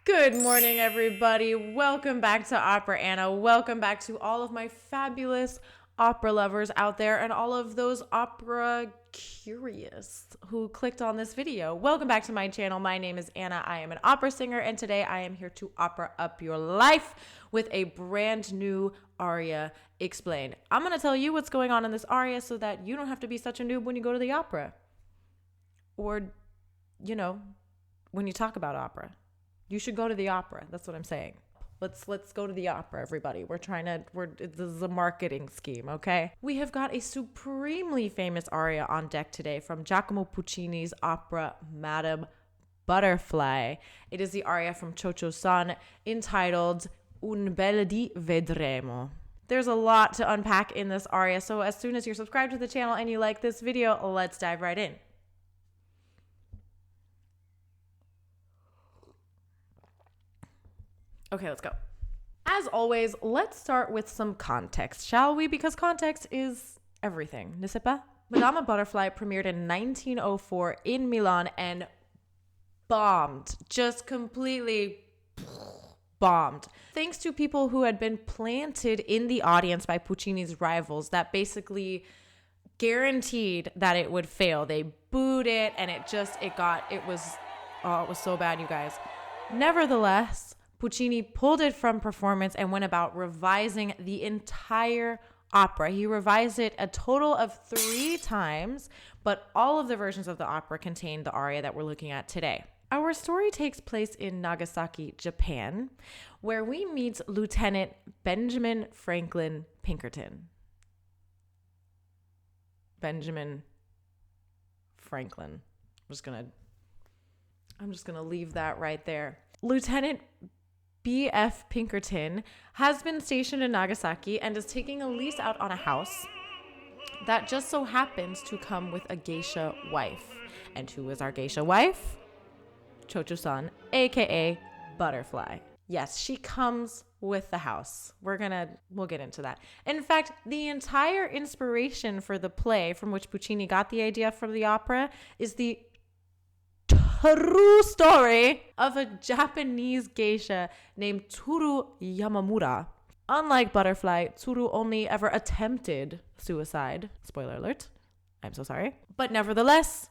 Good morning, everybody. Welcome back to Opera Anna. Welcome back to all of my fabulous opera lovers out there and all of those opera curious who clicked on this video. Welcome back to my channel. My name is Anna. I am an opera singer, and today I am here to opera up your life with a brand new aria explained. I'm going to tell you what's going on in this aria so that you don't have to be such a noob when you go to the opera. Or, you know, when you talk about opera. You should go to the opera. That's what I'm saying. Let's go to the opera, everybody. This is a marketing scheme, okay? We have got a supremely famous aria on deck today from Giacomo Puccini's opera Madama Butterfly. It is the aria from Cio-Cio San entitled BEL Di Vedremo. There's a lot to unpack in this aria, so as soon as you're subscribed to the channel and you like this video, let's dive right in. Okay, let's go. As always, let's start with some context, shall we? Because context is everything, n'est-ce pas? Madama Butterfly premiered in 1904 in Milan and bombed, just completely bombed. Thanks to people who had been planted in the audience by Puccini's rivals that basically guaranteed that it would fail. They booed it and it was so bad, you guys. Nevertheless, Puccini pulled it from performance and went about revising the entire opera. He revised it a total of 3 times, but all of the versions of the opera contain the aria that we're looking at today. Our story takes place in Nagasaki, Japan, where we meet Lieutenant Benjamin Franklin Pinkerton. Benjamin Franklin. I'm just gonna leave that right there. Lieutenant B.F. Pinkerton has been stationed in Nagasaki and is taking a lease out on a house that just so happens to come with a geisha wife. And who is our geisha wife? Cio-Cio San, aka Butterfly. Yes, she comes with the house. We'll get into that. In fact, the entire inspiration for the play from which Puccini got the idea for the opera is the true story of a Japanese geisha named Tsuru Yamamura. Unlike Butterfly, Tsuru only ever attempted suicide. Spoiler alert. I'm so sorry. But nevertheless,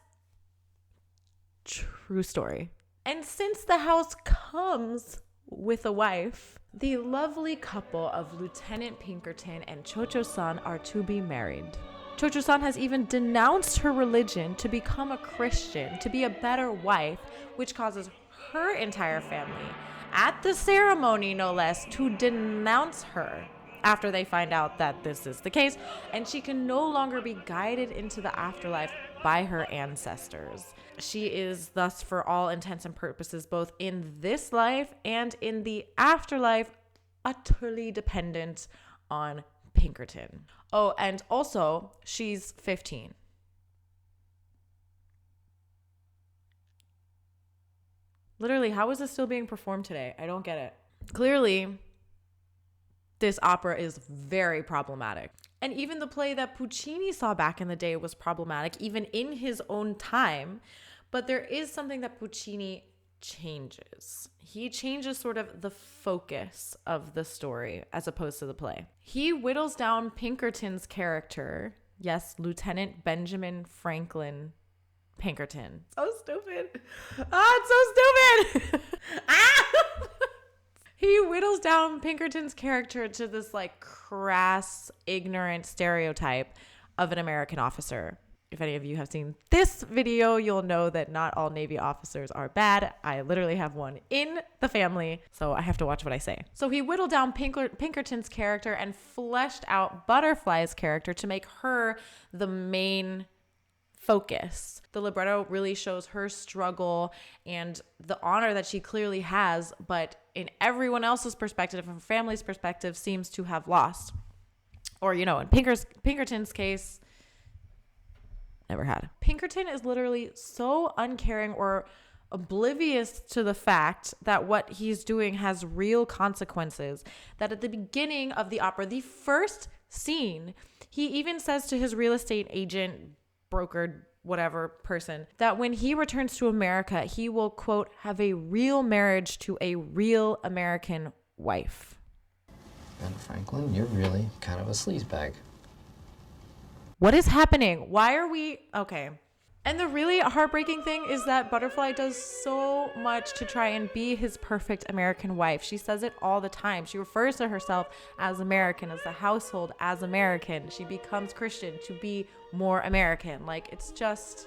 true story. And since the house comes with a wife, the lovely couple of Lieutenant Pinkerton and Cio-Cio San are to be married. Cio-Cio San has even denounced her religion to become a Christian, to be a better wife, which causes her entire family, at the ceremony no less, to denounce her after they find out that this is the case, and she can no longer be guided into the afterlife by her ancestors. She is thus, for all intents and purposes, both in this life and in the afterlife, utterly dependent on Pinkerton. Oh, and also, she's 15. Literally, how is this still being performed today? I don't get it. Clearly, this opera is very problematic. And even the play that Puccini saw back in the day was problematic, even in his own time. But there is something that Puccini changes. He changes sort of the focus of the story as opposed to the play. He whittles down Pinkerton's character. Yes, Lieutenant Benjamin Franklin Pinkerton. So stupid. It's so stupid. He whittles down Pinkerton's character to this like crass, ignorant stereotype of an American officer. If any of you have seen this video, you'll know that not all Navy officers are bad. I literally have one in the family, so I have to watch what I say. So he whittled down Pinkerton's character and fleshed out Butterfly's character to make her the main focus. The libretto really shows her struggle and the honor that she clearly has, but in everyone else's perspective, her family's perspective, seems to have lost. Or, you know, in Pinkerton's case, never had. Pinkerton is literally so uncaring or oblivious to the fact that what he's doing has real consequences, that at the beginning of the opera, the first scene, he even says to his real estate agent, brokered whatever person, that when he returns to America, he will, quote, have a real marriage to a real American wife. And Franklin, you're really kind of a sleazebag. What is happening? Why are we... Okay. And the really heartbreaking thing is that Butterfly does so much to try and be his perfect American wife. She says it all the time. She refers to herself as American, as the household as American. She becomes Christian to be more American. Like, it's just...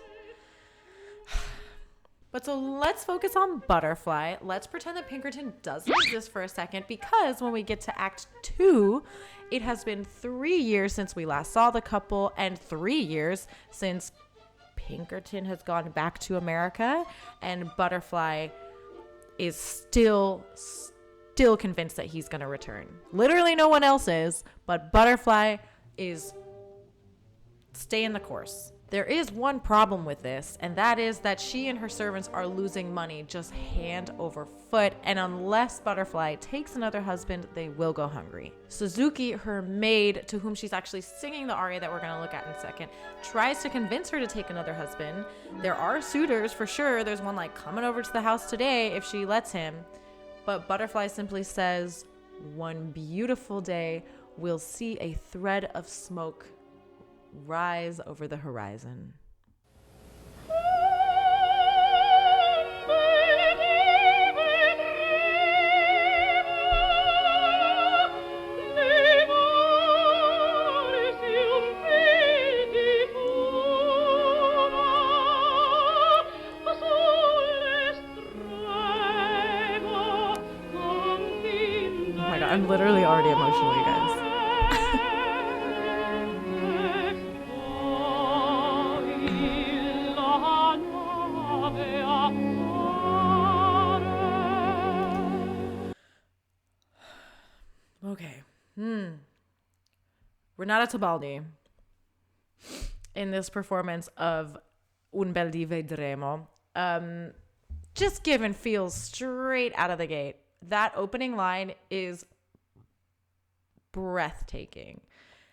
But so let's focus on Butterfly. Let's pretend that Pinkerton doesn't exist for a second, because when we get to Act 2, it has been 3 years since we last saw the couple, and 3 years since Pinkerton has gone back to America, and Butterfly is still convinced that he's going to return. Literally no one else is, but Butterfly is staying the course. There is one problem with this, and that is that she and her servants are losing money just hand over foot, and unless Butterfly takes another husband, they will go hungry. Suzuki, her maid, to whom she's actually singing the aria that we're going to look at in a second, tries to convince her to take another husband. There are suitors for sure. There's one like coming over to the house today if she lets him. But Butterfly simply says, one beautiful day, we'll see a thread of smoke rise over the horizon. Oh my God, I'm literally already emotional, you guys. Okay. Renata Tebaldi in this performance of Un Bel Di Vedremo, just given feels straight out of the gate. That opening line is breathtaking.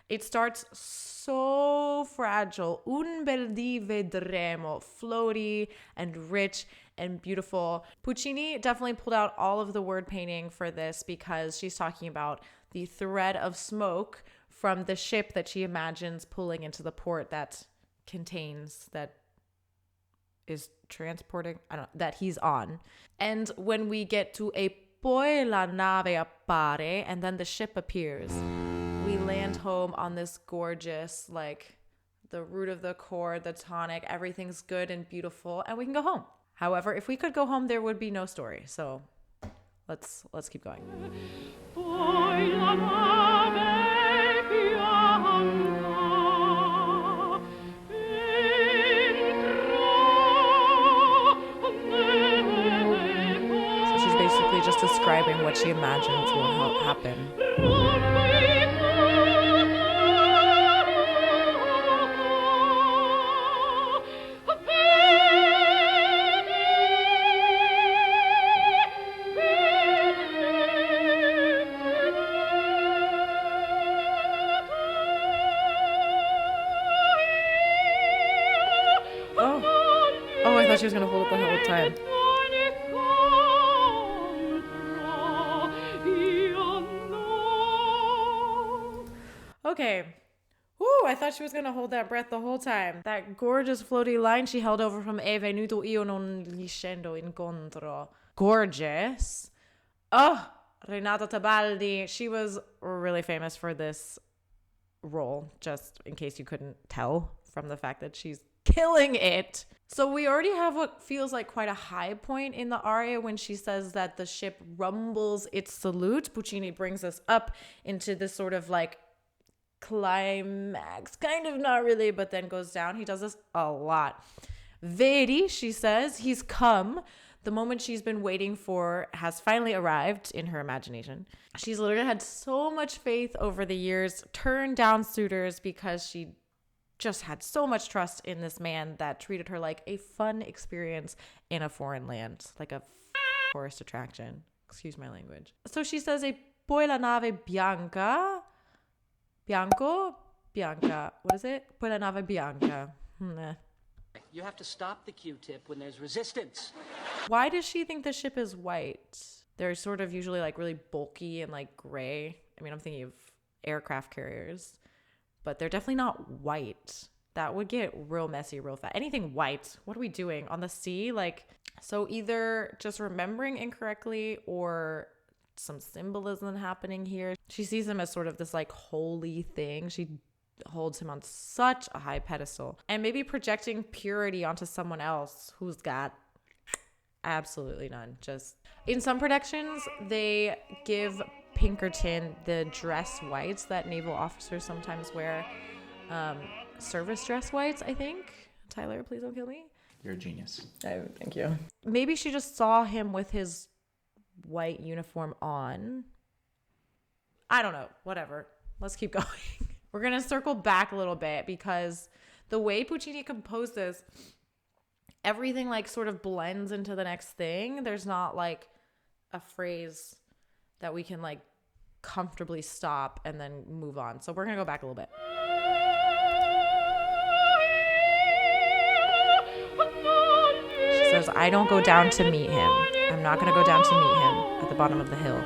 It starts so fragile. Un bel di vedremo. Floaty and rich and beautiful. Puccini definitely pulled out all of the word painting for this because she's talking about the thread of smoke from the ship that she imagines pulling into the port that is transporting, that he's on. And when we get to a poi la nave appare, and then the ship appears, we land home on this gorgeous, like, the root of the chord, the tonic, everything's good and beautiful, and we can go home. However, if we could go home, there would be no story. So let's keep going. So she's basically just describing what she imagines will happen. Oh, I thought she was going to hold it the whole time. Okay. Ooh, I thought she was going to hold that breath the whole time. That gorgeous floaty line she held over from E venuto io non gli scendo incontro. Gorgeous. Oh, Renata Tebaldi. She was really famous for this role, just in case you couldn't tell from the fact that she's killing it. So we already have what feels like quite a high point in the aria when she says that the ship rumbles its salute. Puccini brings us up into this sort of like climax, kind of not really, but then goes down. He does this a lot. Vedi, she says, he's come. The moment she's been waiting for has finally arrived in her imagination. She's literally had so much faith over the years, turned down suitors because she just had so much trust in this man that treated her like a fun experience in a foreign land, like a tourist attraction. Excuse my language. So she says, e poi la nave bianca. Bianco? Bianca. What is it? Poi la nave bianca. You have to stop the Q-tip when there's resistance. Why does she think the ship is white? They're sort of usually like really bulky and like gray. I mean, I'm thinking of aircraft carriers, but they're definitely not white. That would get real messy real fast. Anything white, what are we doing on the sea? Like, so either just remembering incorrectly or some symbolism happening here. She sees him as sort of this like holy thing. She holds him on such a high pedestal, and maybe projecting purity onto someone else who's got absolutely none. Just in some productions, they give Pinkerton the dress whites that naval officers sometimes wear. Service dress whites, I think. Tyler, please don't kill me. You're a genius. Thank you. Maybe she just saw him with his white uniform on. I don't know. Whatever. Let's keep going. We're going to circle back a little bit because the way Puccini composed this, everything like sort of blends into the next thing. There's not like a phrase that we can like comfortably stop and then move on. So we're going to go back a little bit. She says, I don't go down to meet him. I'm not going to go down to meet him at the bottom of the hill.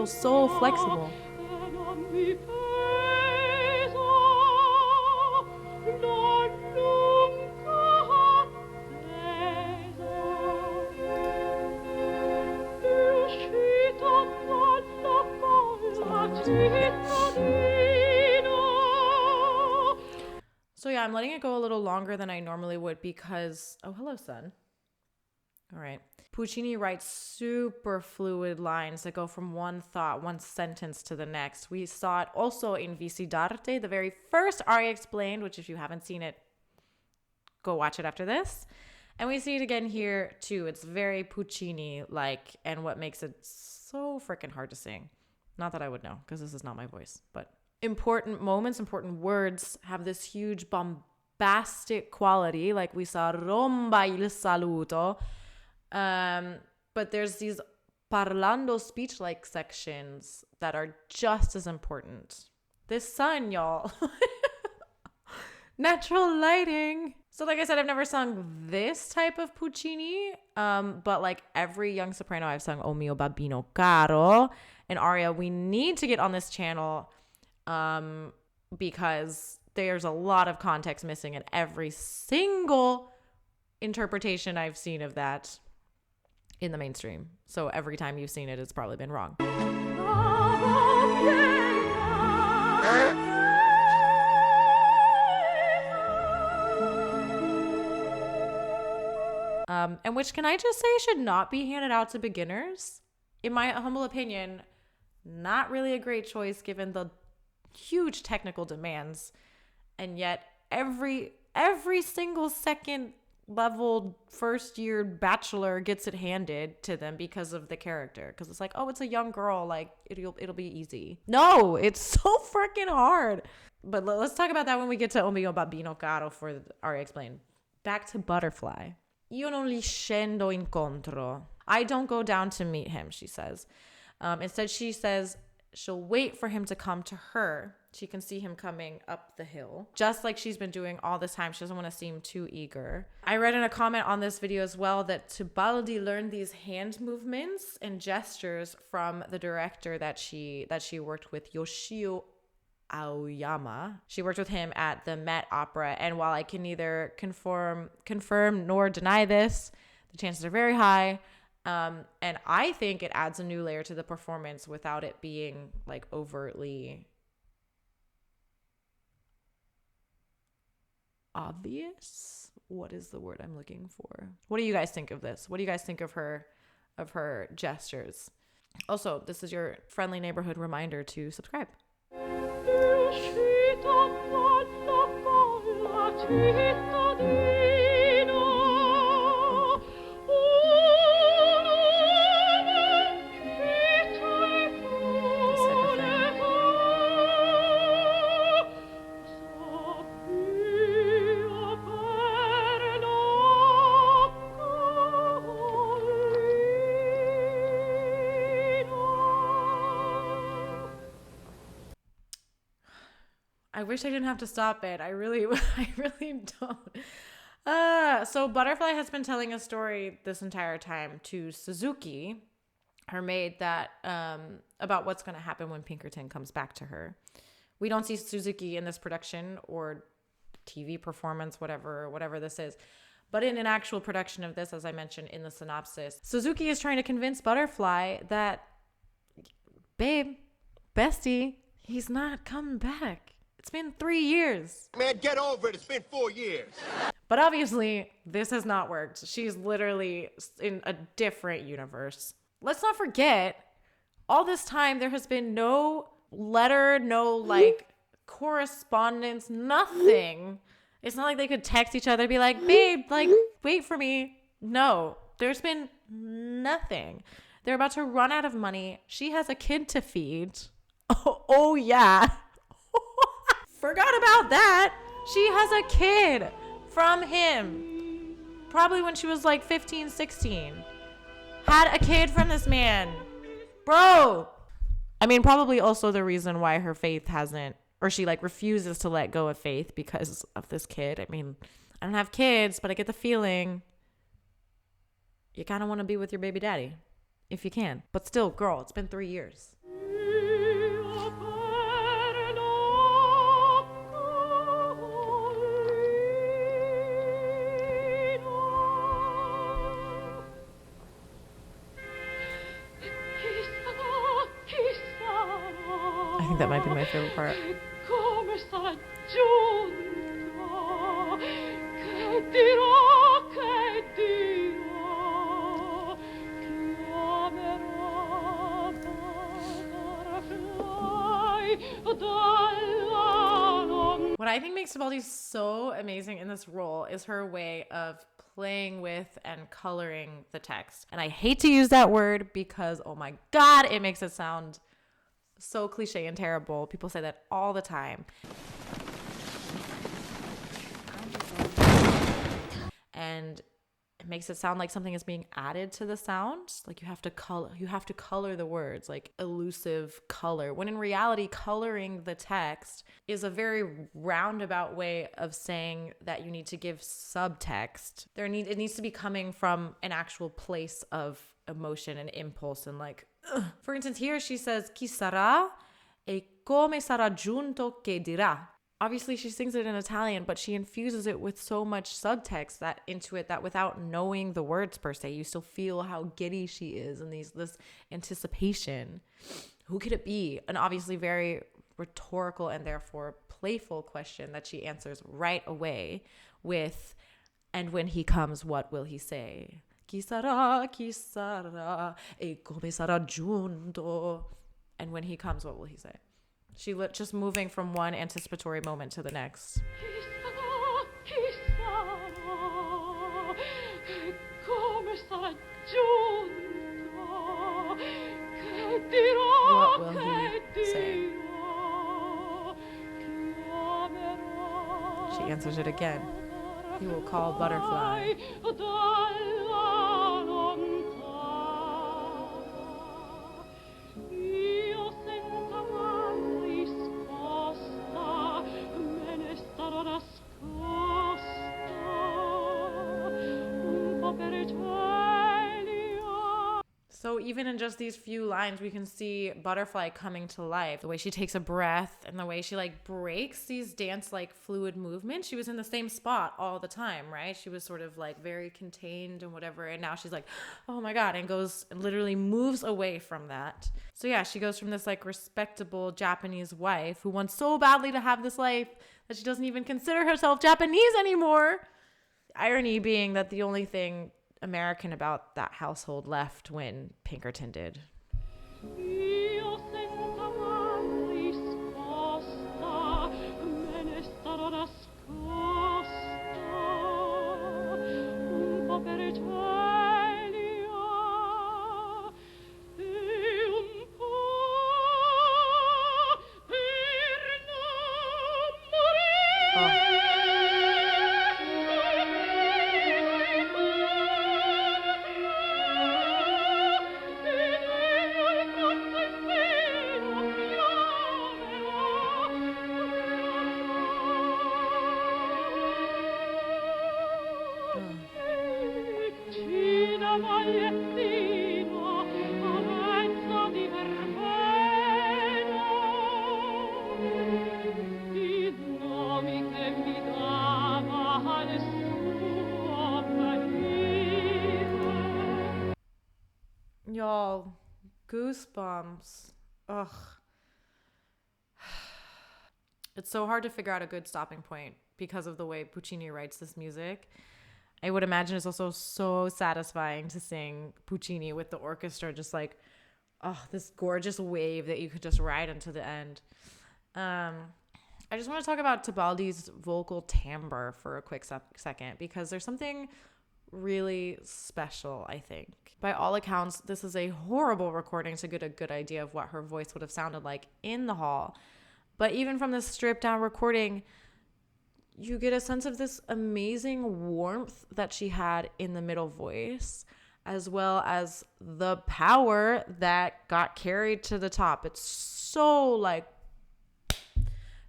So flexible. So yeah, I'm letting it go a little longer than I normally would because, oh, hello, son. All right. Puccini writes super fluid lines that go from one thought, one sentence to the next. We saw it also in Visi d'Arte, the very first Aria Explained, which if you haven't seen it, go watch it after this. And we see it again here too. It's very Puccini-like, and what makes it so freaking hard to sing. Not that I would know, because this is not my voice, but important moments, important words have this huge bombastic quality, like we saw Romba il saluto. But there's these parlando speech-like sections that are just as important. This sun, y'all. Natural lighting. So like I said, I've never sung this type of Puccini, but like every young soprano I've sung O mio babbino caro and Aria, we need to get on this channel because there's a lot of context missing in every single interpretation I've seen of that in the mainstream. So every time you've seen it, it's probably been wrong. And which, can I just say, should not be handed out to beginners? In my humble opinion, not really a great choice given the huge technical demands. And yet every single second level first year bachelor gets it handed to them because of the character, because it's like, oh, it's a young girl, like it'll be easy. No, it's so freaking hard. But let's talk about that when we get to O mio babbino caro for Aria Explained. Back to Butterfly. Io non li scendo incontro. I don't go down to meet him, she says. Instead, she says she'll wait for him to come to her. She can see him coming up the hill, just like she's been doing all this time. She doesn't want to seem too eager. I read in a comment on this video as well that Tebaldi learned these hand movements and gestures from the director that she worked with, Yoshio Aoyama. She worked with him at the Met Opera, and while I can neither confirm nor deny this, the chances are very high. And I think it adds a new layer to the performance without it being like overtly obvious. What is the word I'm looking for? What do you guys think of this? What do you guys think of her gestures? Also, this is your friendly neighborhood reminder to subscribe. I wish I didn't have to stop it. I really don't. So Butterfly has been telling a story this entire time to Suzuki, her maid, that about what's going to happen when Pinkerton comes back to her. We don't see Suzuki in this production or TV performance, whatever this is. But in an actual production of this, as I mentioned in the synopsis, Suzuki is trying to convince Butterfly that, babe, bestie, he's not coming back. It's been 3 years. Man, get over it. It's been 4 years. But obviously, this has not worked. She's literally in a different universe. Let's not forget, all this time, there has been no letter, no, like, correspondence, nothing. It's not like they could text each other, be like, babe, like, wait for me. No, there's been nothing. They're about to run out of money. She has a kid to feed. Oh yeah. Forgot about that. She has a kid from him. Probably when she was like 15, 16. Had a kid from this man. Bro. I mean, probably also the reason why her faith hasn't, or she like refuses to let go of faith because of this kid. I mean, I don't have kids, but I get the feeling you kind of want to be with your baby daddy if you can. But still, girl, it's been 3 years. I think that might be my favorite part. What I think makes Tebaldi so amazing in this role is her way of playing with and coloring the text. And I hate to use that word because, oh my God, it makes it sound so cliche and terrible. People say that all the time. And it makes it sound like something is being added to the sound. Like you have to color the words, like elusive color. When in reality, coloring the text is a very roundabout way of saying that you need to give subtext. It needs to be coming from an actual place of emotion and impulse and like, ugh. For instance, here she says, "Chi sarà e come sarà giunto che dirà." Obviously, she sings it in Italian, but she infuses it with so much subtext into it that without knowing the words per se, you still feel how giddy she is and this anticipation. Who could it be? An obviously very rhetorical and therefore playful question that she answers right away with, "And when he comes, what will he say? Chi sarà e come sarà giunto." And when he comes, what will he say? She just moving from one anticipatory moment to the next. What will he say? She answers it again. He will call Butterfly. So even in just these few lines, we can see Butterfly coming to life. The way she takes a breath and the way she like breaks these dance-like fluid movements. She was in the same spot all the time, right? She was sort of like very contained and whatever. And now she's like, oh my God, and goes and literally moves away from that. So yeah, she goes from this like respectable Japanese wife who wants so badly to have this life that she doesn't even consider herself Japanese anymore. Irony being that the only thing American about that household left when Pinkerton did. Y'all, goosebumps. Ugh. It's so hard to figure out a good stopping point because of the way Puccini writes this music. I would imagine it's also so satisfying to sing Puccini with the orchestra, just like, oh, this gorgeous wave that you could just ride into the end. I just want to talk about Tebaldi's vocal timbre for a quick second, because there's something really special, I think. By all accounts, this is a horrible recording to get a good idea of what her voice would have sounded like in the hall. But even from this stripped down recording, you get a sense of this amazing warmth that she had in the middle voice, as well as the power that got carried to the top. It's so like,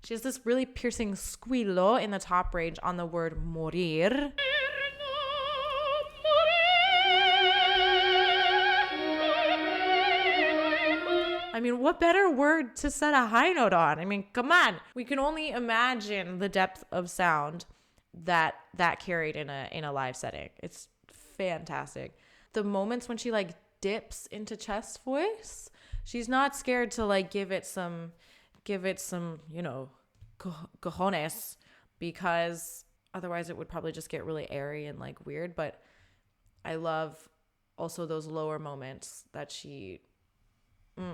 she has this really piercing squillo in the top range on the word morir. I mean, what better word to set a high note on? I mean, come on. We can only imagine the depth of sound that carried in a live setting. It's fantastic. The moments when she like dips into chest voice, she's not scared to like give it some, you know, cojones, because otherwise it would probably just get really airy and like weird. But I love also those lower moments that she,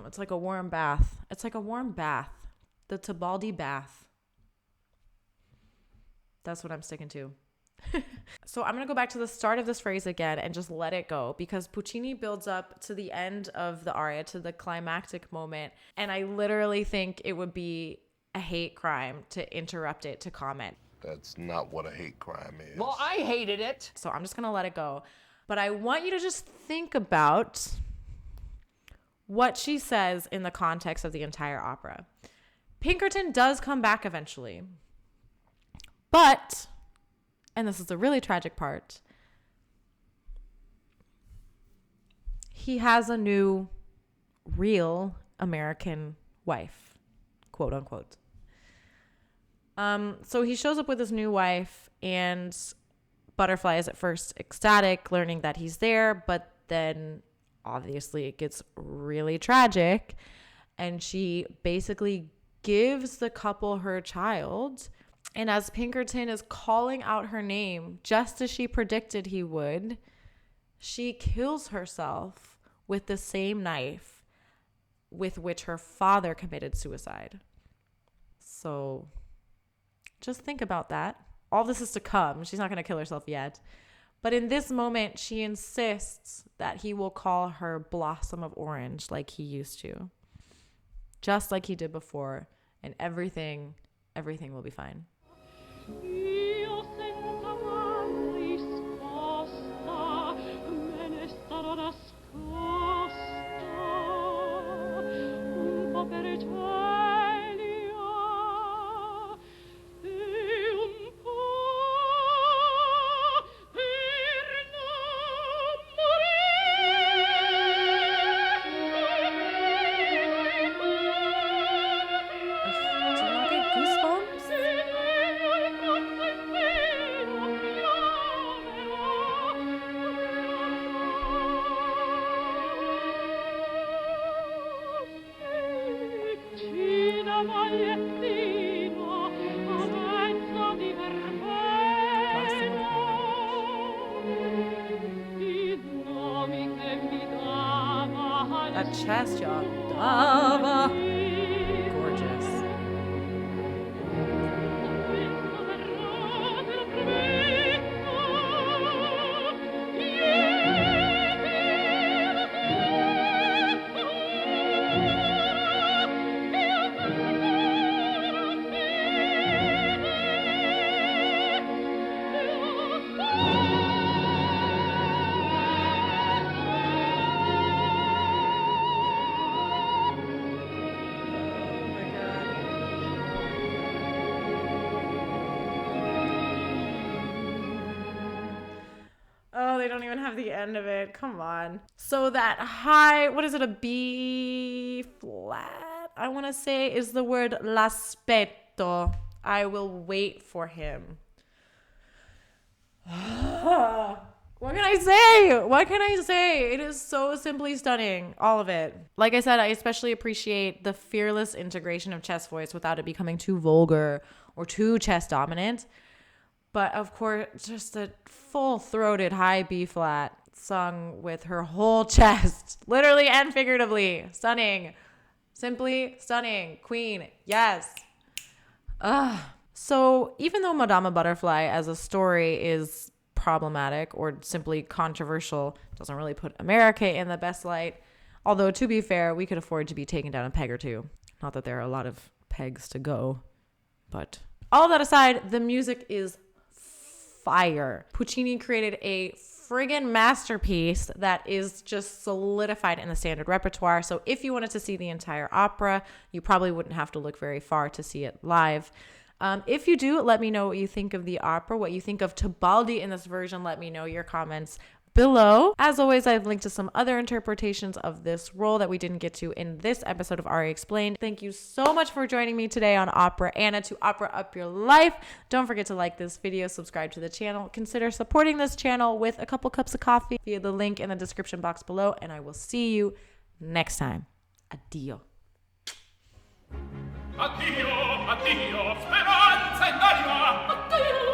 it's like a warm bath. It's like a warm bath. The Tebaldi bath. That's what I'm sticking to. So I'm going to go back to the start of this phrase again and just let it go, because Puccini builds up to the end of the aria, to the climactic moment. And I literally think it would be a hate crime to interrupt it to comment. That's not what a hate crime is. Well, I hated it. So I'm just going to let it go. But I want you to just think about what she says in the context of the entire opera. Pinkerton does come back eventually. But, and this is the really tragic part, he has a new, real American wife, quote unquote. So he shows up with his new wife, and Butterfly is at first ecstatic, learning that he's there, but then obviously it gets really tragic, and she basically gives the couple her child. And as Pinkerton is calling out her name, just as she predicted he would, she kills herself with the same knife with which her father committed suicide. So just think about that. All this is to come. She's not going to kill herself yet. But in this moment, she insists that he will call her Blossom of Orange like he used to. Just like he did before. And everything will be fine. Io senza mal risposta me ne starò nascosta un po' per Celia e un po' per non Do you not get goosebumps? That chest, y'all. Dava. Gorgeous. Oh, they don't even have the end of it. Come on. So that high, what is it, a B flat, I want to say, is the word l'aspetto. I will wait for him. What can I say? What can I say? It is so simply stunning. All of it. Like I said, I especially appreciate the fearless integration of chest voice without it becoming too vulgar or too chest dominant. But of course, just a full-throated high B flat sung with her whole chest, literally and figuratively. Stunning. Simply stunning. Queen. Yes. So even though Madama Butterfly as a story is problematic or simply controversial, doesn't really put America in the best light. Although, to be fair, we could afford to be taken down a peg or two. Not that there are a lot of pegs to go, but all that aside, the music is fire. Puccini created a friggin' masterpiece that is just solidified in the standard repertoire. So if you wanted to see the entire opera, you probably wouldn't have to look very far to see it live. If you do, let me know what you think of the opera, what you think of Tebaldi in this version. Let me know your comments below. As always, I've linked to some other interpretations of this role that we didn't get to in this episode of Aria Explained. Thank you so much for joining me today on Opera Anna to opera up your life. Don't forget to like this video, subscribe to the channel, consider supporting this channel with a couple cups of coffee via the link in the description box below, and I will see you next time. Addio. Addio, addio, speranza in anima. Addio.